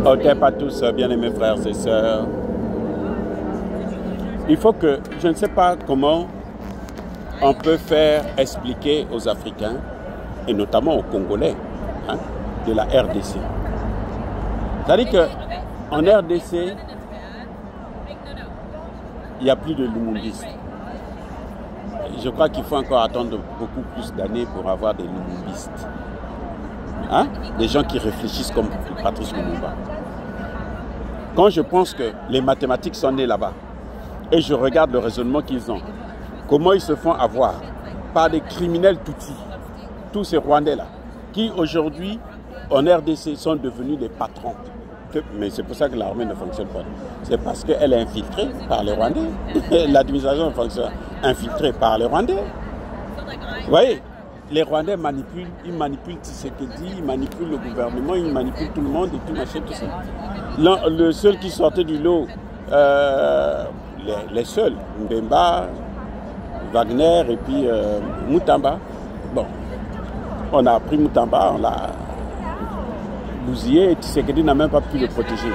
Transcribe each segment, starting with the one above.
Ok, pas tous, bien-aimés frères et sœurs. Il faut que, je ne sais pas comment on peut faire expliquer aux Africains, et notamment aux Congolais, hein, de la RDC. C'est-à-dire qu'en RDC, il n'y a plus de lumumbistes. Je crois qu'il faut encore attendre beaucoup plus d'années pour avoir des lumumbistes. Hein? Des gens qui réfléchissent comme Patrice Lumumba. Quand je pense que les mathématiques sont nées là-bas, et je regarde le raisonnement qu'ils ont, comment ils se font avoir par des criminels Tutsis, tous ces Rwandais-là, qui aujourd'hui, en RDC, sont devenus des patrons. Mais c'est pour ça que l'armée ne fonctionne pas. C'est parce qu'elle est infiltrée par les Rwandais. L'administration fonctionne infiltrée par les Rwandais. Vous voyez, les Rwandais manipulent, ils manipulent Tshisekedi, ils manipulent le gouvernement, ils manipulent tout le monde et tout machin, tout ça. Le seul qui sortait du lot, les seuls, Mbemba, Wagner et puis Moutamba. Bon, on a pris Moutamba, on l'a bousillé et Tshisekedi n'a même pas pu le protéger.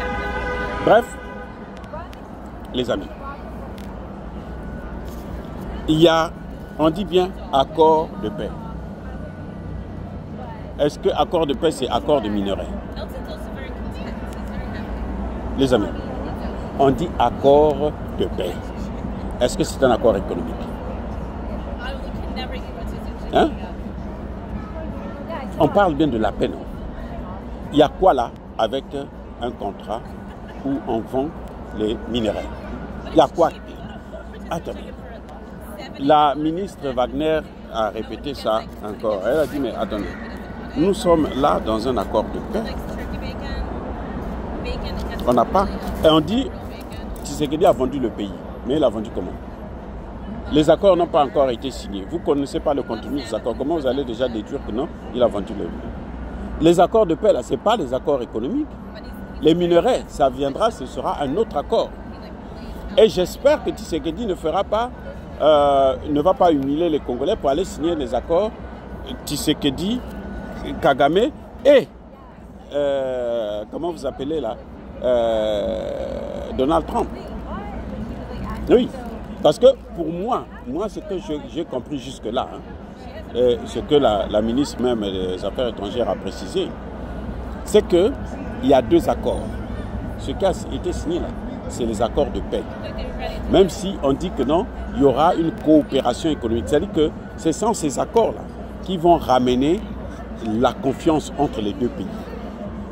Bref, les amis, il y a, on dit bien, accord de paix. Est-ce que accord de paix, c'est accord de minerais? Les amis, on dit accord de paix. Est-ce que c'est un accord économique? Hein? On parle bien de la paix, non? Il y a quoi là avec un contrat où on vend les minerais? Il y a quoi? Attendez. La ministre Wagner a répété ça encore. Elle a dit, mais attendez, nous sommes là dans un accord de paix. On n'a pas. Et on dit, Tshisekedi a vendu le pays. Mais il a vendu comment? Les accords n'ont pas encore été signés. Vous ne connaissez pas le contenu des accords. Comment vous allez déjà déduire que non, il a vendu le pays? Les accords de paix, là, ce n'est pas les accords économiques. Les minerais, ça viendra, ce sera un autre accord. Et j'espère que Tshisekedi ne fera pas, ne va pas humilier les Congolais pour aller signer les accords Tshisekedi, Kagame et, comment vous appelez là, Donald Trump. Oui, parce que pour moi ce que j'ai compris jusque-là, hein, ce que la ministre même des Affaires étrangères a précisé, c'est qu'il y a deux accords. Ce qui a été signé là, c'est les accords de paix. Même si on dit que non, il y aura une coopération économique. C'est-à-dire que ce sont ces accords-là qui vont ramener la confiance entre les deux pays.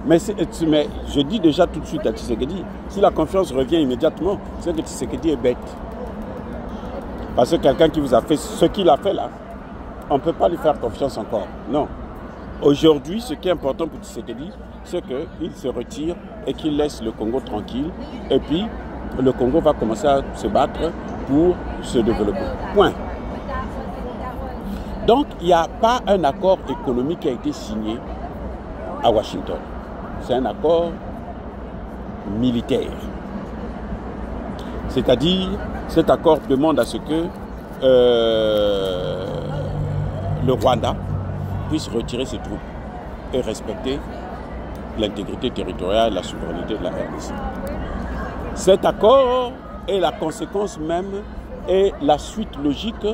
Mais je dis déjà tout de suite à Tshisekedi, si la confiance revient immédiatement, c'est que Tshisekedi est bête. Parce que quelqu'un qui vous a fait ce qu'il a fait là, on ne peut pas lui faire confiance encore. Non. Aujourd'hui, ce qui est important pour Tshisekedi, c'est qu'il se retire et qu'il laisse le Congo tranquille. Et puis, le Congo va commencer à se battre pour se développer. Point. Donc, il n'y a pas un accord économique qui a été signé à Washington. C'est un accord militaire. C'est-à-dire, cet accord demande à ce que le Rwanda puisse retirer ses troupes et respecter l'intégrité territoriale et la souveraineté de la RDC. Cet accord est la conséquence même et la suite logique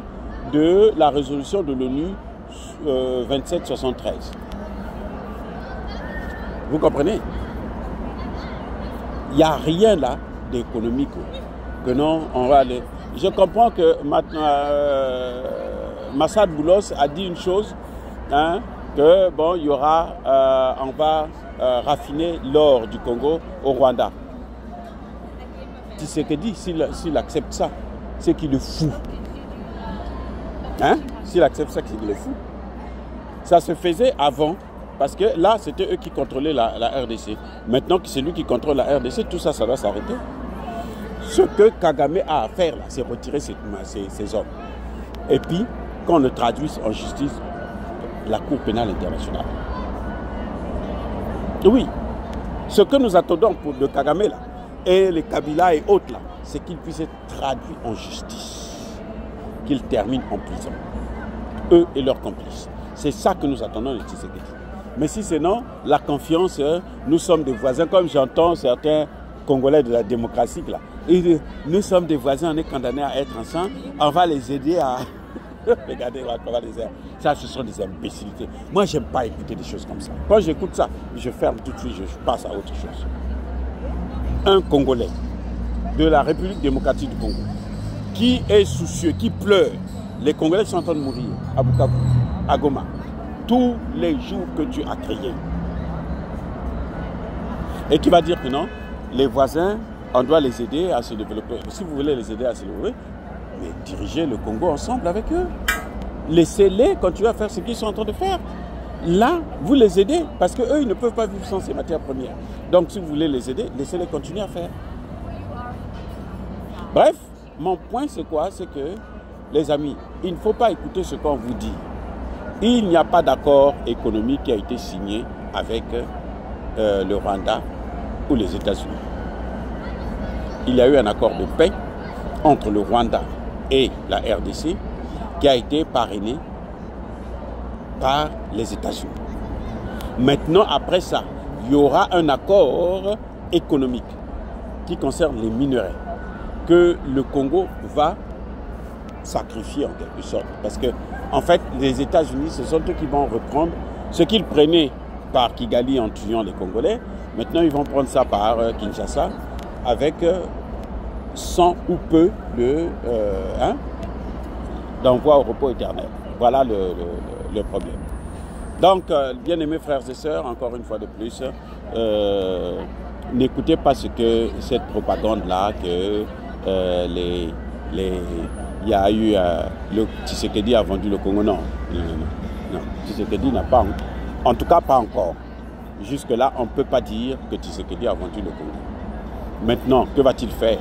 de la résolution de l'ONU 2773. Vous comprenez? Il n'y a rien là d'économique. Que non, on va aller. Je comprends que Massad Boulos a dit une chose, hein, que bon, il y aura, on va raffiner l'or du Congo au Rwanda. Tshisekedi, s'il accepte ça, c'est qu'il est fou. Hein? S'il accepte ça, c'est qu'il est fou. Ça se faisait avant, parce que là, c'était eux qui contrôlaient la RDC. Maintenant que c'est lui qui contrôle la RDC, tout ça, ça doit s'arrêter. Ce que Kagame a à faire, c'est retirer ces hommes. Et puis, qu'on le traduise en justice, la Cour pénale internationale. Oui, ce que nous attendons de Kagame, là, et les Kabila et autres, là, c'est qu'ils puissent être traduits en justice. Qu'ils terminent en prison. Eux et leurs complices. C'est ça que nous attendons de Tshisekedi. Mais si c'est non, la confiance, nous sommes des voisins, comme j'entends certains Congolais de la démocratie là. Et nous sommes des voisins, on est condamnés à être ensemble, on va les aider à... Regardez, on va les aider. Ça, ce sont des imbécilités. Moi, j'aime pas écouter des choses comme ça. Quand j'écoute ça, je ferme tout de suite, je passe à autre chose. Un Congolais de la République démocratique du Congo, qui est soucieux, qui pleure, les Congolais sont en train de mourir à Bukavu, à Goma, tous les jours que tu as créé. Et qui va dire que non, les voisins, on doit les aider à se développer. Si vous voulez les aider à se développer, mais dirigez le Congo ensemble avec eux. Laissez-les continuer à faire ce qu'ils sont en train de faire. Là, vous les aidez, parce qu'eux, ils ne peuvent pas vivre sans ces matières premières. Donc, si vous voulez les aider, laissez-les continuer à faire. Bref, mon point, c'est quoi? C'est que, les amis, il ne faut pas écouter ce qu'on vous dit. Il n'y a pas d'accord économique qui a été signé avec le Rwanda ou les États-Unis. Il y a eu un accord de paix entre le Rwanda et la RDC qui a été parrainé par les États-Unis. Maintenant, après ça, il y aura un accord économique qui concerne les minerais que le Congo va sacrifier en quelque sorte. Parce que, en fait, les États-Unis, ce sont eux qui vont reprendre ce qu'ils prenaient par Kigali en tuant les Congolais. Maintenant, ils vont prendre ça par Kinshasa avec sans ou peu d'envoi au repos éternel. Voilà le problème. Donc, bien-aimés frères et sœurs, encore une fois de plus, n'écoutez pas ce que cette propagande-là, que il y a eu le Tshisekedi a vendu le Congo. Non. Tshisekedi n'a pas, en tout cas pas encore. Jusque-là, on ne peut pas dire que Tshisekedi a vendu le Congo. Maintenant, que va-t-il faire?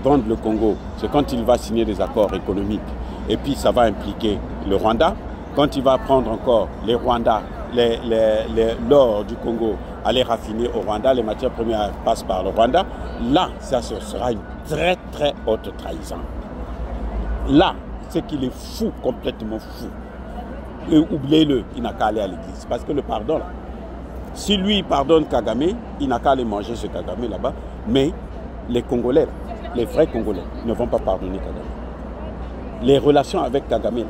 Vendre le Congo, c'est quand il va signer des accords économiques. Et puis, ça va impliquer le Rwanda. Quand il va prendre encore les Rwandais, l'or du Congo, aller raffiner au Rwanda, les matières premières passent par le Rwanda. Là, ça sera une très, très haute trahison. Là, c'est qu'il est fou, complètement fou. Et oubliez-le, il n'a qu'à aller à l'église. Parce que le pardon, là, si lui pardonne Kagame, il n'a qu'à aller manger ce Kagame là-bas. Mais les Congolais, les vrais Congolais, ne vont pas pardonner Kagame. Les relations avec Kagame, là,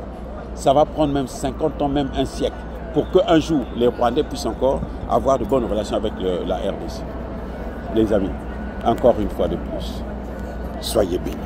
ça va prendre même 50 ans, même un siècle, pour qu'un jour, les Rwandais puissent encore avoir de bonnes relations avec la RDC. Les amis, encore une fois de plus, soyez bénis.